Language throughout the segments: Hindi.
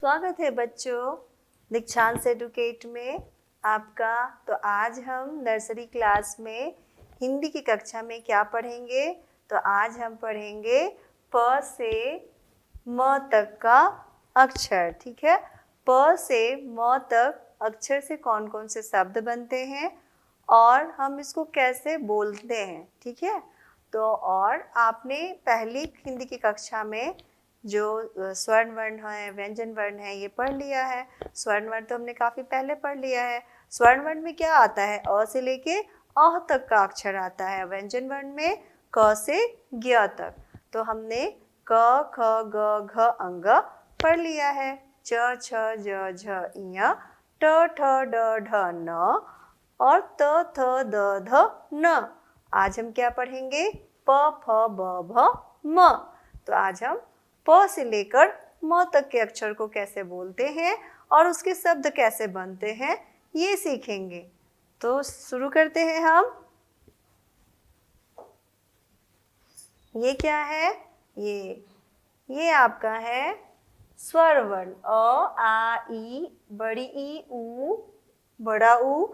स्वागत है बच्चों दीक्षांत एडुकेट में आपका। तो आज हम नर्सरी क्लास में हिंदी की कक्षा में क्या पढ़ेंगे? तो आज हम पढ़ेंगे प से म तक का अक्षर। ठीक है, प से म तक अक्षर से कौन कौन से शब्द बनते हैं और हम इसको कैसे बोलते हैं। ठीक है, तो और आपने पहली हिंदी की कक्षा में जो स्वर्ण वर्ण है, व्यंजन वर्ण है, ये पढ़ लिया है। स्वर्ण वर्ण तो हमने काफ़ी पहले पढ़ लिया है। स्वर्ण वर्ण में क्या आता है? अ से लेके अह तक का अक्षर आता है। व्यंजन वर्ण में क से ज्ञ तक। तो हमने क ख ग घ अंग पढ़ लिया है। च छ ज झ ञ ट ठ ड ढ न और त थ द ध न। आज हम क्या पढ़ेंगे? प फ ब भ म। तो आज हम प से लेकर म तक के अक्षर को कैसे बोलते हैं और उसके शब्द कैसे बनते हैं ये सीखेंगे। तो शुरू करते हैं हम। ये क्या है? ये आपका है स्वर वर्ण। अ आ ई, बड़ी ई, उ, बड़ा उ,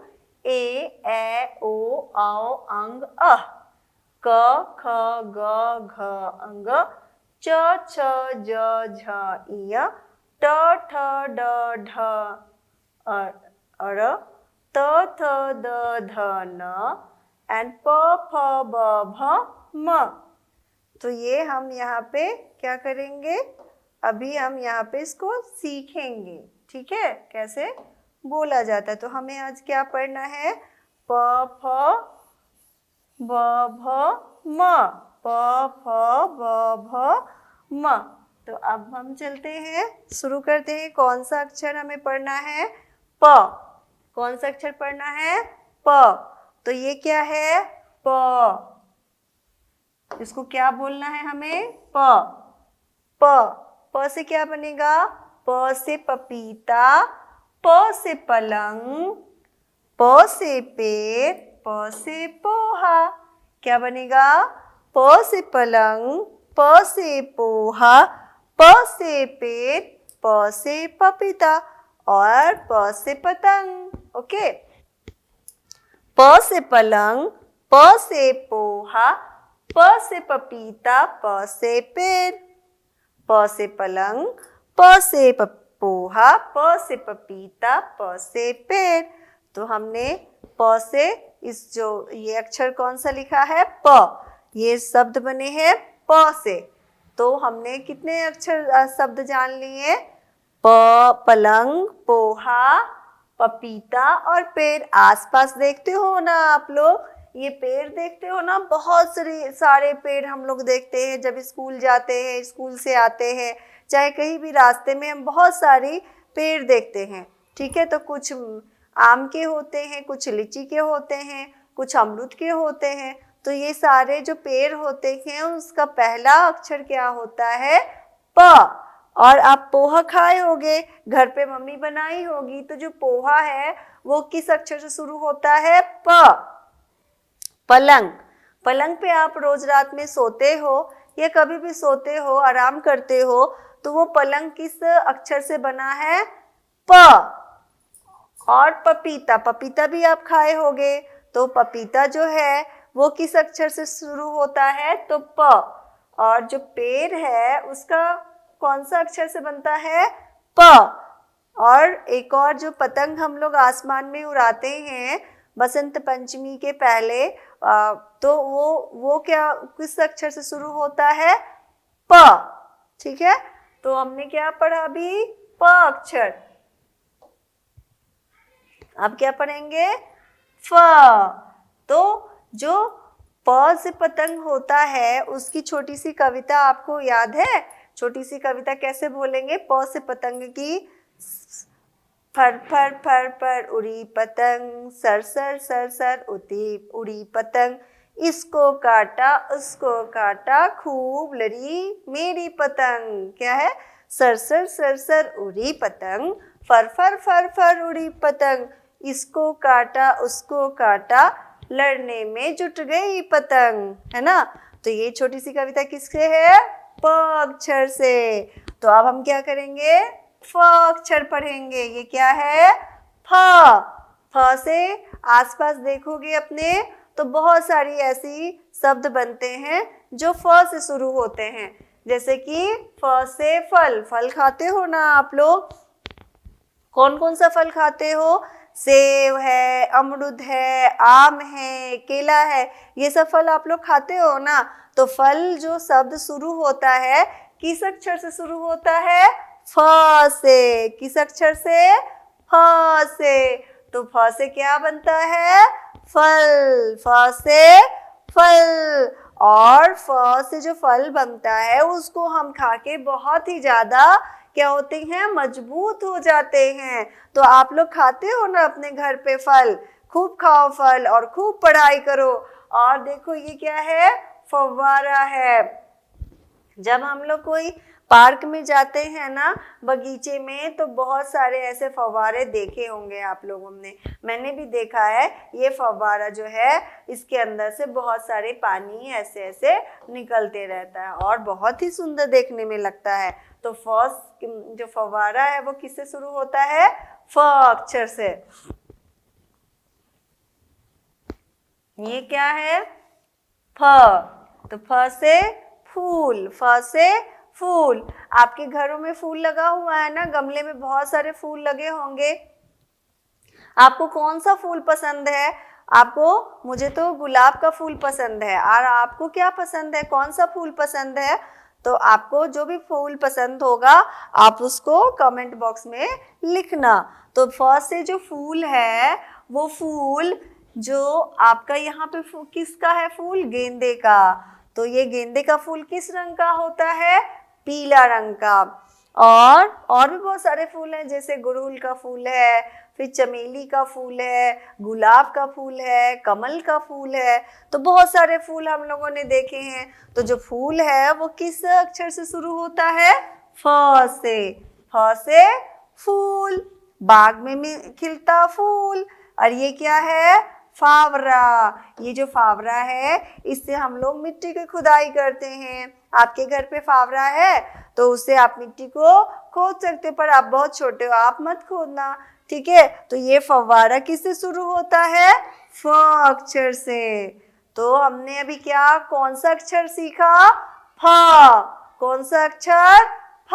ए ओ औ अंग अ, क ख ग घ अंग च छ ज झ इय, ट ठ ड ढ अर, त थ द ध न एंड प फ ब भ म। तो ये हम यहाँ पे क्या करेंगे? अभी हम यहाँ पे इसको सीखेंगे। ठीक है, कैसे बोला जाता है। तो हमें आज क्या पढ़ना है? प फ ब भ म, प फ ब भ म। तो अब हम चलते हैं, शुरू करते हैं। कौन सा अक्षर हमें पढ़ना है? प। कौन सा अक्षर पढ़ना है? प। तो ये क्या है? प। इसको क्या बोलना है हमें? प। प। प से क्या बनेगा? प से पपीता, प से पलंग, प से पेड़, प से पोहा। क्या बनेगा? प से पलंग, प से पोहा, प से पेड़, प से पपीता और प से पतंग। ओके, प से पलंग, प से पोहा, प से पपीता, प से पेड़। प से पलंग, प से पोहा, प से पपीता, प से पेड़। तो हमने प से इस जो ये अक्षर कौन सा लिखा है? प। ये शब्द बने हैं प से। तो हमने कितने अक्षर शब्द जान लिए? प, पलंग, पोहा, पपीता और पेड़। आसपास देखते हो ना आप लोग, ये पेड़ देखते हो ना, बहुत सारे पेड़ हम लोग देखते हैं जब स्कूल जाते हैं, स्कूल से आते हैं, चाहे कहीं भी रास्ते में हम बहुत सारी पेड़ देखते हैं। ठीक है, तो कुछ आम के होते हैं, कुछ लीची के होते हैं, कुछ अमरूद के होते हैं। तो ये सारे जो पेड़ होते हैं उसका पहला अक्षर क्या होता है? प। और आप पोहा खाए होगे, घर पे मम्मी बनाई होगी, तो जो पोहा है वो किस अक्षर से शुरू होता है? प। पलंग। पलंग पे आप रोज रात में सोते हो या कभी भी सोते हो, आराम करते हो, तो वो पलंग किस अक्षर से बना है? प। और पपीता, पपीता भी आप खाए होगे, तो पपीता जो है वो किस अक्षर से शुरू होता है? तो प। और जो पेड़ है उसका कौन सा अक्षर से बनता है? प। और एक और जो पतंग हम लोग आसमान में उड़ाते हैं बसंत पंचमी के पहले, तो वो क्या किस अक्षर से शुरू होता है? प। ठीक है, तो हमने क्या पढ़ा अभी? प अक्षर। अब क्या पढ़ेंगे? फ। तो जो प से पतंग होता है उसकी छोटी सी कविता आपको याद है? छोटी सी कविता कैसे बोलेंगे प से पतंग की? फर फर फर फर उड़ी पतंग, सर सर सर सर उड़ी पतंग, इसको काटा उसको काटा, खूब लड़ी मेरी पतंग। क्या है? सर सर सर सर उड़ी पतंग, फर फर फर फर उड़ी पतंग, इसको काटा उसको काटा, लड़ने में जुट गई पतंग। है ना? तो ये छोटी सी कविता किससे है? प अक्षर से। तो अब हम क्या करेंगे? फ अक्षर पढ़ेंगे। ये क्या है? फ। फ से आसपास देखोगे अपने तो बहुत सारी ऐसी शब्द बनते हैं जो फ से शुरू होते हैं, जैसे कि फ से फल। फल खाते हो ना आप लोग? कौन कौन सा फल खाते हो? सेब है, अमरूद है, आम है, केला है, ये सब फल आप लोग खाते हो ना? तो फल जो शब्द शुरू होता है किस अक्षर से शुरू होता है? फ से। किस अक्षर से? फ से। तो फ से क्या बनता है? फल। फ से फल। और फ से जो फल बनता है उसको हम खा के बहुत ही ज्यादा क्या होते हैं? मजबूत हो जाते हैं। तो आप लोग खाते हो ना अपने घर पे फल? खूब खाओ फल और खूब पढ़ाई करो। और देखो ये क्या है? फव्वारा है। जब हम लोग कोई पार्क में जाते हैं ना, बगीचे में, तो बहुत सारे ऐसे फव्वारे देखे होंगे आप लोगों ने। मैंने भी देखा है। ये फव्वारा जो है इसके अंदर से बहुत सारे पानी ऐसे ऐसे निकलते रहता है और बहुत ही सुंदर देखने में लगता है। तो फर्स्ट जो फव्वारा है वो किससे शुरू होता है? फ अक्षर से। ये क्या है? फ। तो फ से फूल। फ से फूल। आपके घरों में फूल लगा हुआ है ना, गमले में बहुत सारे फूल लगे होंगे। आपको कौन सा फूल पसंद है? आपको? मुझे तो गुलाब का फूल पसंद है। और आपको क्या पसंद है? कौन सा फूल पसंद है? तो आपको जो भी फूल पसंद होगा आप उसको कमेंट बॉक्स में लिखना। तो फर्स्ट से जो फूल है वो फूल जो आपका यहाँ पे किसका है? फूल गेंदे का। तो ये गेंदे का फूल किस रंग का होता है? पीला रंग का। और भी बहुत सारे फूल हैं, जैसे गुड़हल का फूल है, फिर चमेली का फूल है, गुलाब का फूल है, कमल का फूल है। तो बहुत सारे फूल हम लोगों ने देखे हैं। तो जो फूल है वो किस अक्षर से शुरू होता है? फ से। फ से फूल। बाग में खिलता फूल। और ये क्या है? फावरा। ये जो फावरा है इससे हम लोग मिट्टी की खुदाई करते हैं। आपके घर पे फावरा है तो उससे आप मिट्टी को खोद सकते हो, पर आप बहुत छोटे हो, आप मत खोदना, ठीक है? तो ये फव्वारा किससे शुरू होता है? फ अक्षर से। तो हमने अभी क्या कौन सा अक्षर सीखा? फ। कौन सा अक्षर? फ।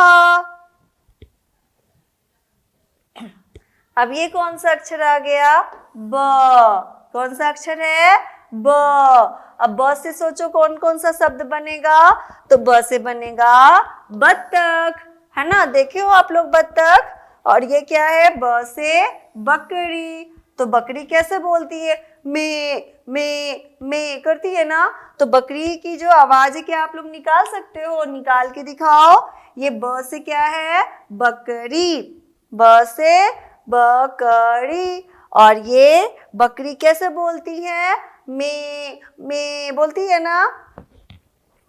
अब ये कौन सा अक्षर आ गया? ब। कौन सा अक्षर है? ब। अब ब से सोचो कौन कौन सा शब्द बनेगा? तो ब से बनेगा बत्तख, है ना? देखे हो आप लोग बत्तख? और ये क्या है? ब से बकरी। तो बकरी कैसे बोलती है? में करती है ना? तो बकरी की जो आवाज है क्या आप लोग निकाल सकते हो? निकाल के दिखाओ। ये ब से क्या है? बकरी। ब से बकरी। और ये बकरी कैसे बोलती है? में बोलती है ना?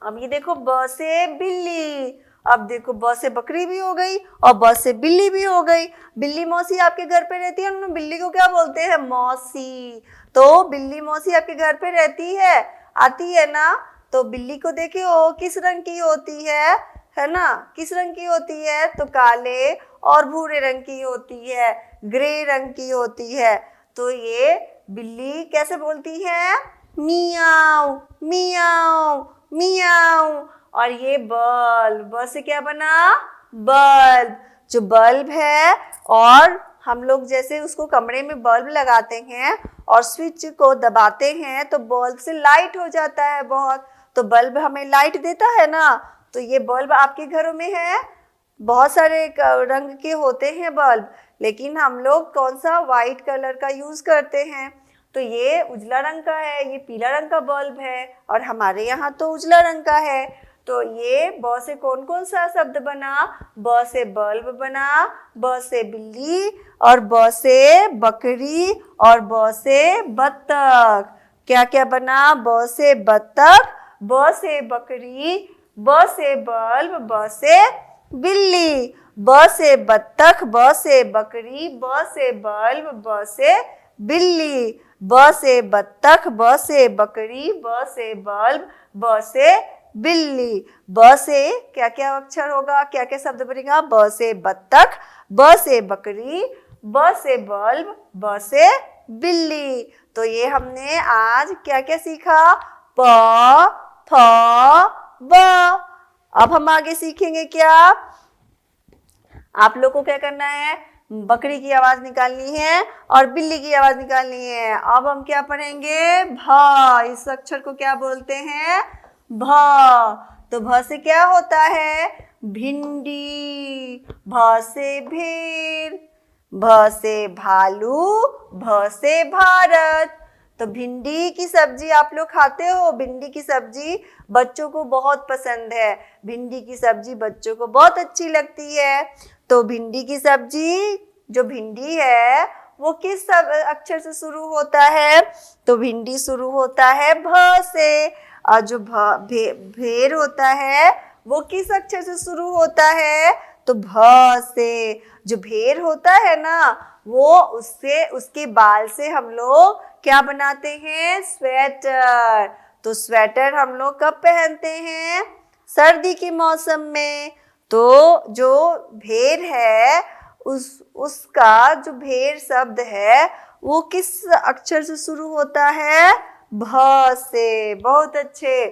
अब ये देखो ब से बिल्ली। अब देखो ब से बकरी भी हो गई और ब से बिल्ली भी हो गई। बिल्ली मौसी आपके घर पे रहती है, हम बिल्ली को क्या बोलते हैं? मौसी। तो बिल्ली मौसी आपके घर पे रहती है, आती है ना? तो बिल्ली को देखे हो किस रंग की होती है ना? किस रंग की होती है? तो काले और भूरे रंग की होती है, ग्रे रंग की होती है। तो ये बिल्ली कैसे बोलती है? मियाऊ मियाऊ मियाऊ। और ये बल्ब, ब से क्या बना? बल्ब। जो बल्ब है, और हम लोग जैसे उसको कमरे में बल्ब लगाते हैं और स्विच को दबाते हैं तो बल्ब से लाइट हो जाता है बहुत। तो बल्ब हमें लाइट देता है ना? तो ये बल्ब आपके घरों में है, बहुत सारे रंग के होते हैं बल्ब, लेकिन हम लोग कौन सा? वाइट कलर का यूज करते हैं। तो ये उजला रंग का है, ये पीला रंग का बल्ब है, और हमारे यहाँ तो उजला रंग का है। तो ये ब से कौन कौन सा शब्द बना? ब से बल्ब बना, ब से बिल्ली, और ब से बकरी, और ब से बत्तख। क्या क्या बना? ब से बत्तख, ब से बकरी, ब से बल्ब, ब से बिल्ली। ब से बत्तख, ब से बकरी, ब से बल्ब, ब से बिल्ली। ब से बत्तख, ब से बकरी, ब से बल्ब, ब से बिल्ली। ब से क्या क्या अक्षर होगा? क्या क्या शब्द बनेगा? ब से बत्तख, ब से बकरी, ब से बल्ब, ब से बिल्ली। तो ये हमने आज क्या क्या सीखा? प, फ, ब। अब हम आगे सीखेंगे क्या? आप लोग को क्या करना है? बकरी की आवाज निकालनी है और बिल्ली की आवाज निकालनी है। अब हम क्या पढ़ेंगे? भ। इस अक्षर को क्या बोलते हैं? भ। तो भ से क्या होता है? भिंडी। भ से भेड़, भ से भालू, भ से भारत। तो भिंडी की सब्जी आप लोग खाते हो? भिंडी की सब्जी बच्चों को बहुत पसंद है। भिंडी की सब्जी बच्चों को बहुत अच्छी लगती है। तो भिंडी की सब्जी, जो भिंडी है वो किस अक्षर से शुरू होता है? तो भिंडी शुरू होता है भ से। और जो भेड़ होता है वो किस अक्षर से शुरू होता है? तो भ से। जो भेड़ होता है ना, वो उसके बाल से हम लोग क्या बनाते हैं? स्वेटर। तो स्वेटर हम लोग कब पहनते हैं? सर्दी के मौसम में। तो जो भेड़ है उसका जो भेड़ शब्द है वो किस अक्षर से शुरू होता है? भ से। बहुत अच्छे।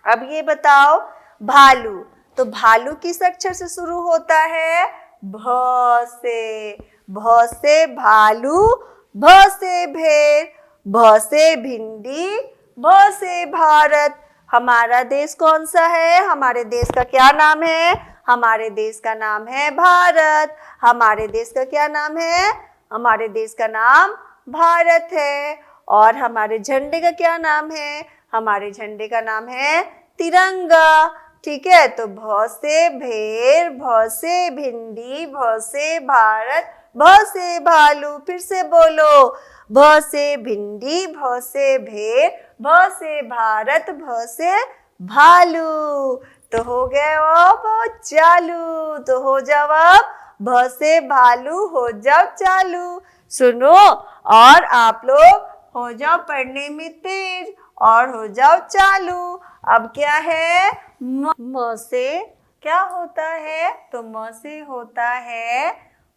अब ये बताओ भालू। तो भालू किस अक्षर से शुरू होता है? भ से। भ से भालू, भ से भेड़, भ से भिंडी, भ से भारत। हमारा देश कौन सा है? हमारे देश का क्या नाम है? हमारे देश का नाम है भारत। हमारे देश का क्या नाम है? हमारे देश का नाम भारत है। और हमारे झंडे का क्या नाम है? हमारे झंडे का नाम है तिरंगा। ठीक है। तो भ से भेड़, भ से भिंडी, भ से भारत, भ से भालू। फिर से बोलो, भ से भिंडी, भ से भेड़, भ से भारत, भ से भालू। तो हो गए अब चालू। तो हो जाओ अब भ से भालू, हो जाओ चालू। सुनो और आप लोग हो जाओ पढ़ने में तेज और हो जाओ चालू। अब क्या है? म से क्या होता है? तो म से होता है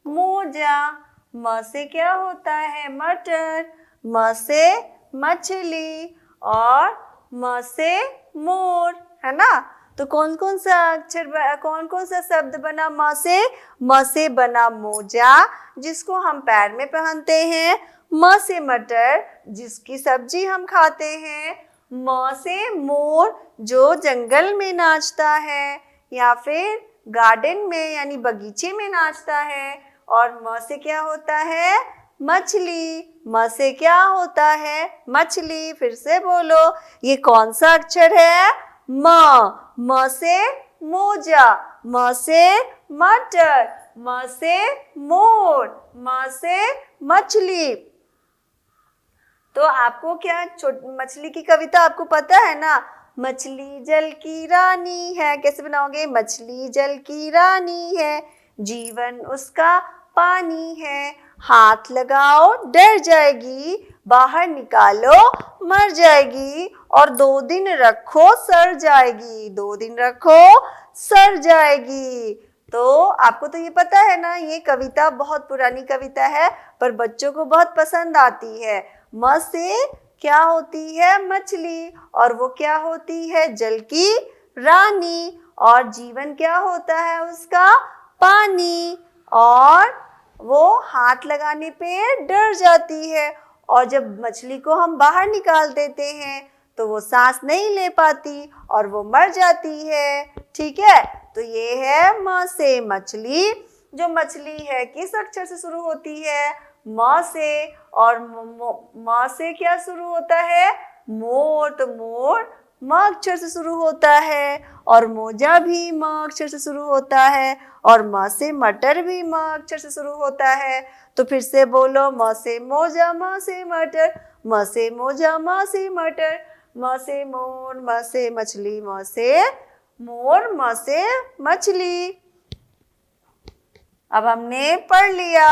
मोजा। म से क्या होता है? मटर। म से मछली और म से मोर, है ना? तो कौन कौन सा शब्द बना म से? म से बना मोजा, जिसको हम पैर में पहनते हैं। म से मटर, जिसकी सब्जी हम खाते हैं। म से मोर, जो जंगल में नाचता है या फिर गार्डन में यानी बगीचे में नाचता है। और म से क्या होता है? मछली। म से क्या होता है? मछली। फिर से बोलो, ये कौन सा अक्षर है? म से मोजा, म से मटर, म से मोर, म से मछली। तो आपको क्या मछली की कविता आपको पता है ना? मछली जल की रानी है। कैसे बनाओगे? मछली जल की रानी है, जीवन उसका पानी है। हाथ लगाओ डर जाएगी, बाहर निकालो मर जाएगी, और 2 दिन रखो सड़ जाएगी। 2 दिन रखो सड़ जाएगी। तो आपको तो ये पता है ना, ये कविता बहुत पुरानी कविता है पर बच्चों को बहुत पसंद आती है। म से क्या होती है? मछली। और वो क्या होती है? जल की रानी। और जीवन क्या होता है उसका? पानी। और वो हाथ लगाने पे डर जाती है। और जब मछली को हम बाहर निकाल देते हैं तो वो सांस नहीं ले पाती और वो मर जाती है। ठीक है। तो ये है म से मछली। जो मछली है किस अक्षर से शुरू होती है? म से। और म से क्या शुरू होता है? मोर। तो मोर म अक्षर से शुरू होता है। और मोजा भी म अक्षर से शुरू होता है। और म से मटर भी म अक्षर से शुरू होता है। तो फिर से बोलो, म से मोजा, म से मटर, म से मोजा, म से मटर, म से मोर, म से मछली, म से मोर, म से मछली। अब हमने पढ़ लिया।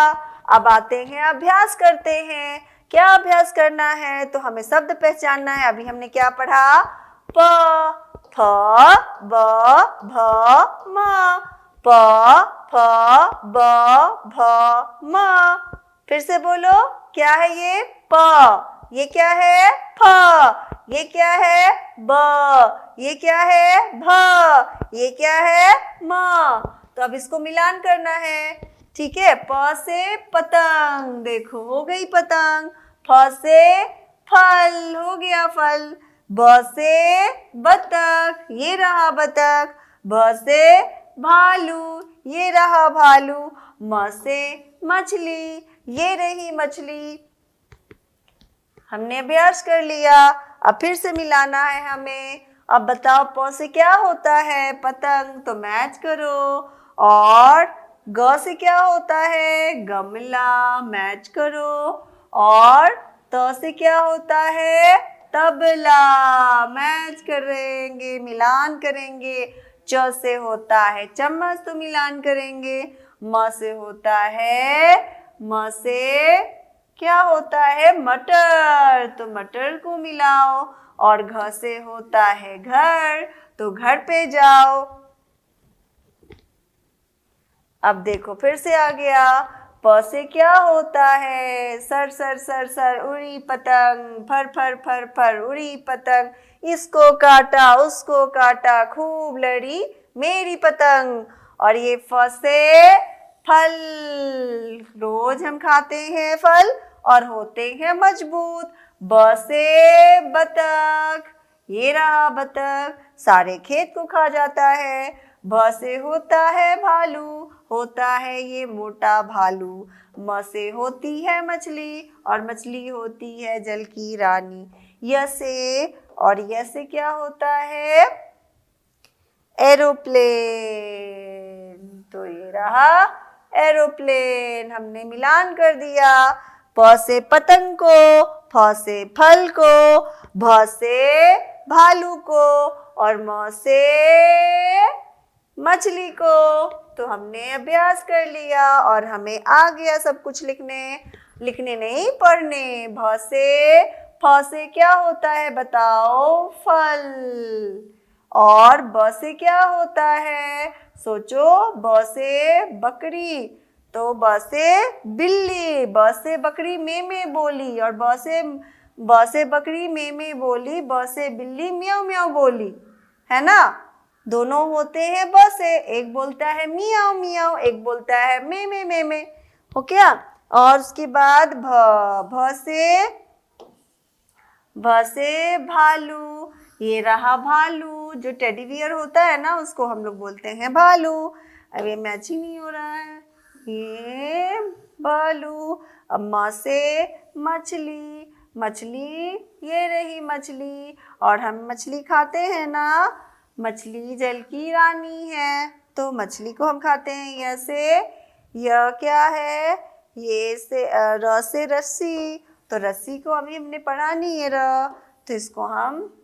अब आते हैं अभ्यास करते हैं। क्या अभ्यास करना है? तो हमें शब्द पहचानना है। अभी हमने क्या पढ़ा? प, फ, ब, भ, म। प प फ ब भ म। फिर से बोलो, क्या है ये? प। ये क्या है? फ। ये क्या है? ब। ये क्या है? भ। ये क्या है? म। तो अब इसको मिलान करना है, ठीक है। प से पतंग, देखो हो गई पतंग। फ से फल, हो गया फल। ब से बतख, ये रहा बतख। भ से भालू, ये रहा भालू। म से मछली, ये रही मछली। हमने अभ्यास कर लिया, अब फिर से मिलाना है हमें। अब बताओ प से क्या होता है? पतंग, तो मैच करो। और ग से क्या होता है? गमला, मैच करो। और त से क्या होता है? तबला, मैच करेंगे, मिलान करेंगे। च से होता है चम्मच, तो मिलान करेंगे। म से होता है, म से क्या होता है? मटर, तो मटर को मिलाओ। और घ से होता है घर, तो घर पे जाओ। अब देखो फिर से आ गया। प से क्या होता है? सर सर सर सर उड़ी पतंग, फर फर फर फर उड़ी पतंग। इसको काटा उसको काटा, खूब लड़ी मेरी पतंग। और ये फ से फल, रोज हम खाते हैं फल और होते हैं मजबूत। ब से बतख, ये रहा बतख, सारे खेत को खा जाता है। भ से होता है भालू, होता है ये मोटा भालू। म से होती है मछली और मछली होती है जल की रानी। य से, और य से क्या होता है? एरोप्लेन, तो ये रहा एरोप्लेन। हमने मिलान कर दिया। प से पतंग को, फ से फल को, भ से भालू को, और म से मछली को। तो हमने अभ्यास कर लिया और हमें आ गया सब कुछ लिखने। लिखने नहीं, पढ़ने। भ से, फ से क्या होता है बताओ? फल। और ब से क्या होता है? सोचो। ब से बकरी, तो ब से बिल्ली। ब से बकरी में बोली, और ब से बकरी में बोली। ब से बिल्ली म्याऊ म्याऊ बोली, है ना। दोनों होते हैं ब से, एक बोलता है मियाओ मियाओ, एक बोलता है में, हो क्या। और उसके बाद भ से भालू, ये रहा भालू। जो टेडी बियर होता है ना, उसको हम लोग बोलते हैं भालू। अब ये मैच ही नहीं हो रहा है, ये भालू। अब म से मछली, मछली, ये रही मछली। और हम मछली खाते हैं ना, मछली जल की रानी है, तो मछली को हम खाते हैं। य से, यह क्या है? ये से र से रस्सी, तो रस्सी को अभी हमने पढ़ा नहीं है र, तो इसको हम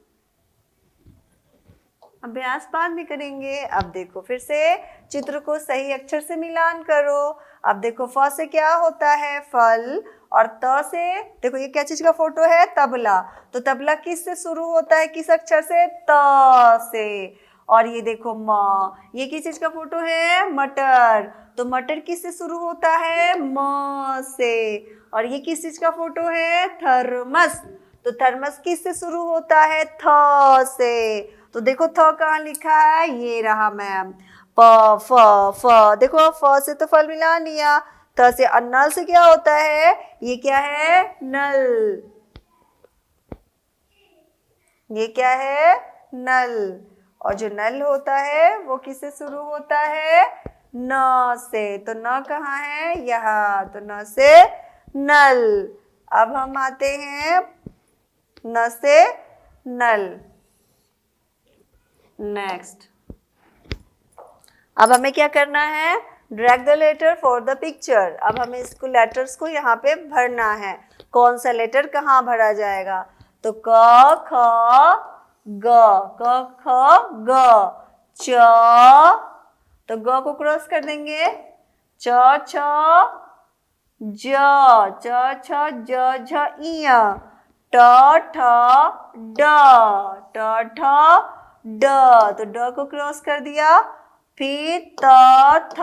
अभ्यास बाद में करेंगे। अब देखो फिर से चित्र को सही अक्षर से मिलान करो। अब देखो फ से क्या होता है? फल। और त से, देखो ये क्या चीज का फोटो है? तबला। तो तबला किस से शुरू होता है? किस अक्षर से? त से। और ये देखो म, ये किस चीज का फोटो है? मटर। तो मटर किस से शुरू होता है? म से। और ये किस चीज का फोटो है? थर्मस। तो थर्मस किस से शुरू होता है? थ से। तो देखो थ कहाँ लिखा है? ये रहा मैम। प फ, देखो फ से तो फल मिला लिया। थ से, और नल से क्या होता है? ये क्या है? नल। ये क्या है? नल। और जो नल होता है वो किससे शुरू होता है? न से। तो न कहाँ है? यहाँ। तो न से नल। अब हम आते हैं न से नल। नेक्स्ट, अब हमें क्या करना है? Drag the letter for the picture. अब हमें इसको लेटर्स को यहाँ पे भरना है। कौन सा लेटर कहाँ भरा जाएगा? तो क ख ग, क ख ग, च, तो ग को क्रॉस कर देंगे। च छ ज, च छ ज झ इय, ट ठ ड, ट ठ ड, तो ड को क्रॉस कर दिया। फिर त, थ,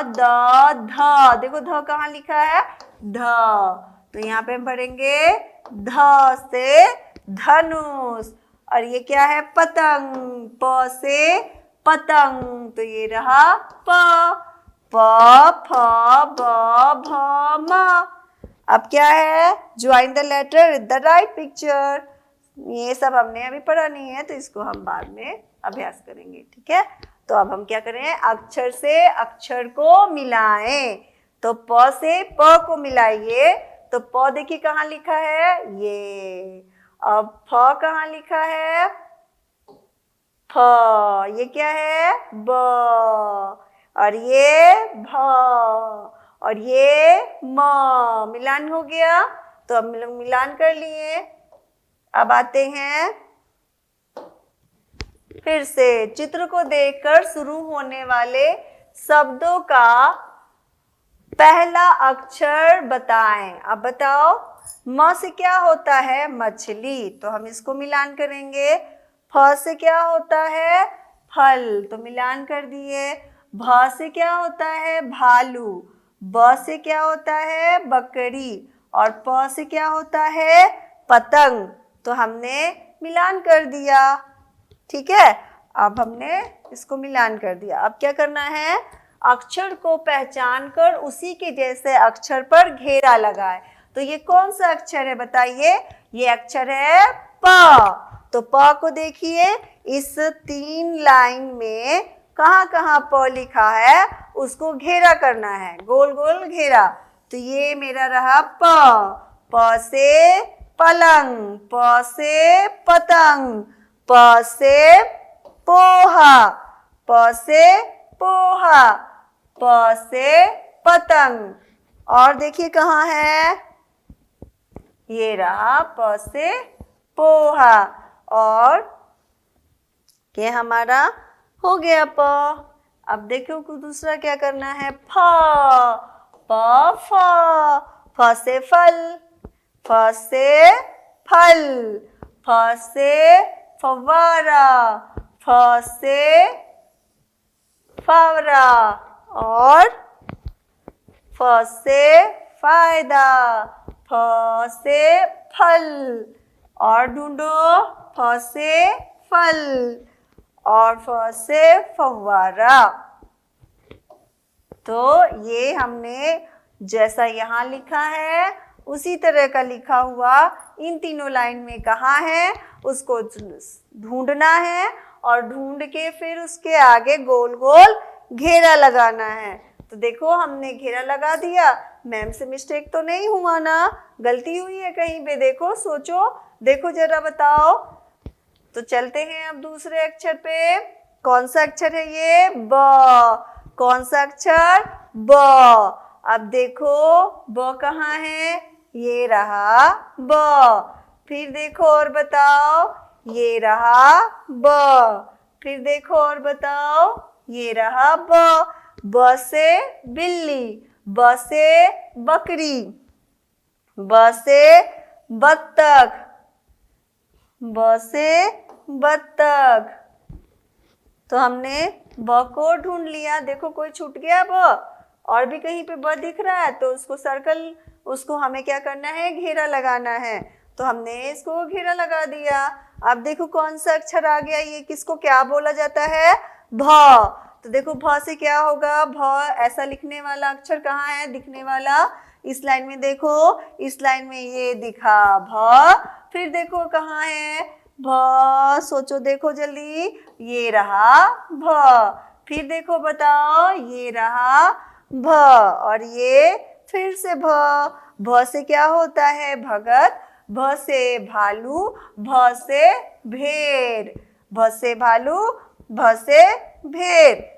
द, ध। देखो ध कहाँ लिखा है, ध। तो यहाँ पे हम पढ़ेंगे ध से धनुष। और ये क्या है, पतंग, प से पतंग। तो ये रहा प, फ, ब, भ, म। अब क्या है, join the letter with the right picture. ये सब हमने अभी पढ़ा नहीं है, तो इसको हम बाद में अभ्यास करेंगे, ठीक है। तो अब हम क्या करें, अक्षर से अक्षर को मिलाएं। तो प से प को मिलाइए। तो प देखिए कहाँ लिखा है, ये। अब फ कहाँ लिखा है, फ। ये क्या है, ब। और ये भ। और ये म। मिलान हो गया। तो हम लोग मिलान कर लिए। अब आते हैं फिर से, चित्र को देखकर शुरू होने वाले शब्दों का पहला अक्षर बताएं। अब बताओ, म से क्या होता है, मछली। तो हम इसको मिलान करेंगे। फ से क्या होता है, फल। तो मिलान कर दिए। भ से क्या होता है, भालू। ब से क्या होता है, बकरी। और प से क्या होता है, पतंग। तो हमने मिलान कर दिया, ठीक है। अब हमने इसको मिलान कर दिया। अब क्या करना है, अक्षर को पहचान कर उसी के जैसे अक्षर पर घेरा लगाए। तो ये कौन सा अक्षर है बताइए, ये अक्षर है प। तो प को देखिए, इस 3 लाइन में कहाँ कहाँ प लिखा है उसको घेरा करना है, गोल गोल घेरा। तो ये मेरा रहा प। प से पलंग, प से पतंग, प से पोहा, प से पोहा, प से पतंग। और देखिए कहाँ है, ये रहा प से पोहा। और ये हमारा हो गया प। अब देखो को दूसरा क्या करना है, फ। प, फ। फ से फल, फ से फल, फ से फव्वारा, फ से फावरा। और फ से फायदा, फ से फल। और ढूंढो, फ से फल और फ से फव्वारा। तो ये हमने जैसा यहाँ लिखा है उसी तरह का लिखा हुआ इन तीनों लाइन में कहाँ है उसको ढूंढना है। और ढूंढ के फिर उसके आगे गोल गोल घेरा लगाना है। तो देखो हमने घेरा लगा दिया। मैम से मिस्टेक तो नहीं हुआ ना, गलती हुई है कहीं पे, देखो सोचो, देखो जरा बताओ। तो चलते हैं अब दूसरे अक्षर पे। कौन सा अक्षर है ये, ब। कौन सा अक्षर, ब। अब देखो ब कहाँ है, ये रहा ब। फिर देखो और बताओ, ये रहा ब। फिर देखो और बताओ, ये रहा ब। ब से बिल्ली, ब से बकरी, ब से बत्तख, ब से बत्तख। तो हमने ब को ढूंढ लिया। देखो कोई छूट गया ब, और भी कहीं पे ब दिख रहा है तो उसको सर्कल, उसको हमें क्या करना है, घेरा लगाना है। तो हमने इसको घेरा लगा दिया। अब देखो कौन सा अक्षर आ गया, ये किसको क्या बोला जाता है, भ। तो देखो भ से क्या होगा, भ ऐसा लिखने वाला अक्षर कहाँ है, दिखने वाला इस लाइन में। देखो इस लाइन में ये दिखा भ। फिर देखो कहाँ है भ, सोचो देखो जल्दी, ये रहा भ। फिर देखो बताओ, ये रहा भ। और ये फिर से भ। भ से क्या होता है, भगत। भ से भालू, भ से भेड़, भ से भालू, भ से भेड़।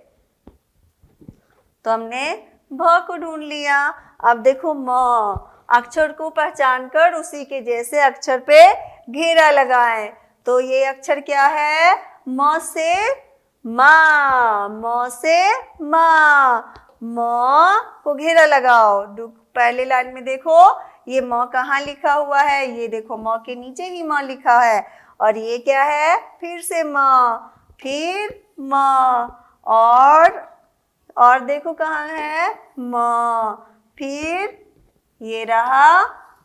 तो हमने भ को ढूंढ लिया। अब देखो म, अक्षर को पहचान कर उसी के जैसे अक्षर पे घेरा लगाएं। तो ये अक्षर क्या है, म से माँ, म से माँ। म को घेरा लगाओ। पहले लाइन में देखो ये म कहाँ लिखा हुआ है, ये देखो म के नीचे ही म लिखा है। और ये क्या है, फिर से म, फिर म। और देखो कहाँ है, म, फिर ये रहा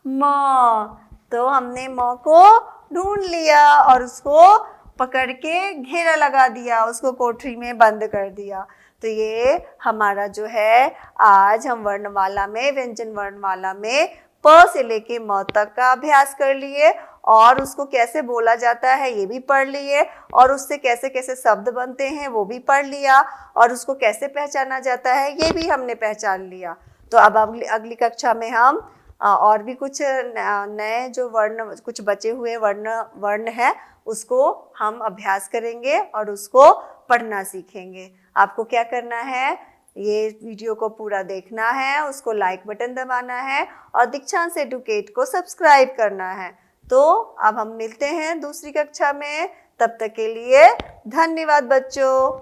म। तो हमने म को ढूंढ लिया और उसको पकड़ के घेरा लगा दिया, उसको कोठरी में बंद कर दिया। तो ये हमारा जो है, आज हम वर्णमाला में, व्यंजन वर्णमाला में प से लेके म तक का अभ्यास कर लिए और उसको कैसे बोला जाता है ये भी पढ़ लिए और उससे कैसे कैसे शब्द बनते हैं वो भी पढ़ लिया और उसको कैसे पहचाना जाता है ये भी हमने पहचान लिया। तो अब अगली कक्षा में हम और भी कुछ नए जो वर्ण, कुछ बचे हुए वर्ण है उसको हम अभ्यास करेंगे और उसको पढ़ना सीखेंगे। आपको क्या करना है, ये वीडियो को पूरा देखना है, उसको लाइक बटन दबाना है और दीक्षांश एडुकेट को सब्सक्राइब करना है। तो अब हम मिलते हैं दूसरी कक्षा में, तब तक के लिए धन्यवाद बच्चों।